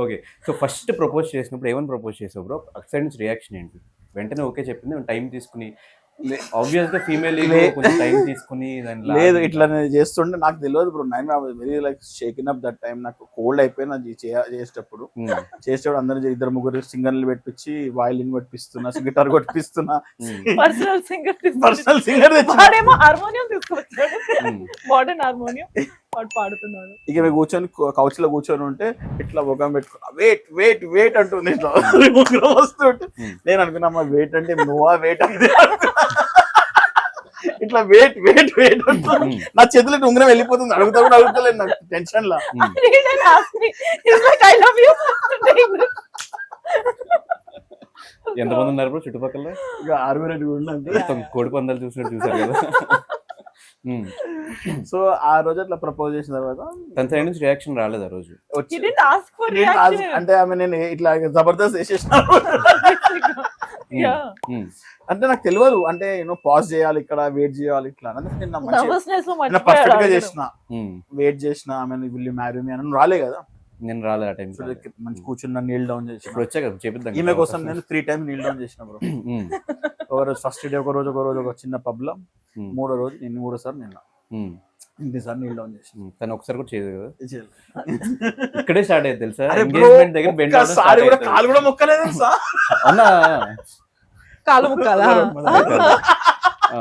Okay. So, first propose చేసినప్పుడు ఏమని propose చేసావు బ్రో? అటు సైడ్ నుంచి రియాక్షన్ ఏంటి? వెంటనే ఓకే చెప్పిందా? ఏమైనా టైమ్ తీసుకొని ఆబ్వియస్‌గా ఫీమేల్ ఈగో లే కొంచెం టైమ్ తీసుకొని దాన్ని లేదు లాగి ఇట్లా నేను చేస్తుంటే నాకు తెలియదు బ్రో. నేను very like shaking up that time. నాకు కోల్డ్ అయిపోయింది అది చేసేటప్పుడు. హ్మ్. చేసేటప్పుడు అందరూ ఇద్దరు ముగ్గురు సింగర్లు పెట్టించి వయలిన్ కొట్టిస్తున్నా, గిటార్ కొట్టిస్తున్నా, హ్మ్. పర్సనల్ సింగర్ పర్సనల్ సింగర్ తెచ్చిన. వాడేమో హార్మోనియం తీసుకొచ్చాడు, హ్మ్. మోడర్న్ హార్మోనియం, వాడు పాడుతున్నాడు. ఇక మేము కూర్చొని కౌచ్ లో కూర్చొని ఉంటే ఇట్లా ముఖం పెట్టుకున్నా వెయిట్ వెయిట్ వెయిట్ అంటుంది ఇట్లా ముగ్గురం వస్తుంటే Hmm. నేను అనుకున్నా వెయిట్ అంటే నువ్వా వెయిట్ అంటే ఇట్లా వెయిట్ వెయిట్ వెయిట్ అంటుంది. Hmm. నా చేతులు ఇట్లా ఉంగరం వెళ్ళిపోతుంది. అడుగుతా కూడా అడుగుతలేదు నాకు tension law. Hmm. He didn't ask me. He's like, I love you. ఎంతమంది ఉన్నారు బ్రో చుట్టుపక్కల? ఇక 6 ఉండండి. మొత్తం కోడి పందాలు చూసినట్టు చూసారు కదా. హ్మ్. సో ఆ రోజు అట్లా ప్రపోజ్ చేసిన తర్వాత తన సైడ్ నుంచి రియాక్షన్ రాలేదు ఆ రోజు. వచ్చి He didn't ask for నేను reaction. అంటే ఆమె నేను ఇట్లా జబర్దస్త్ వేసేసిన. Yeah. హ్మ్. అంటే నాకు తెలియదు అంటే పాజ్ చేయాలి ఇక్కడ వెయిట్ చేయాలి ఇట్లా అంటే నేను మంచి Nervousness పర్ఫెక్ట్ గా చేసిన హ్మ్. వెయిట్ చేసిన ఆమె విల్ మ్యారీ మీ అని రాలే కదా. నేను రాలేదు ఆ టైం. మంచి కూర్చున్న నీల్ డౌన్ చేసిన. ఇప్పుడు వచ్చా కదా చేపిద్దాం. ఈమె కోసం నేను 3 times నీల్ డౌన్ చేసిన బ్రో. హ్మ్. ఒక రోజు ఫస్ట్ డే ఒక రోజు ఒక చిన్న పబ్ లో, హ్మ్. మూడో రోజు నేను 3వ సారి నిన్న హ్మ్. ఇంటిసారి నీల్ డౌన్ చేసిన. హ్మ్. తను ఒకసారి కూడా చేయదు కదా. ఇక్కడే స్టార్ట్ అయ్యేది తెలుసా? అరే బ్రో, ఎంగేజ్మెంట్ దగ్గర బెండ్ అవ్వడం ఒక్కసారి స్టార్ట్ కూడా అవుతుంది. కాలు కూడా మొక్కలేదు తెలుసా? అవునా? కాలు ముక్కాలా? ఆ.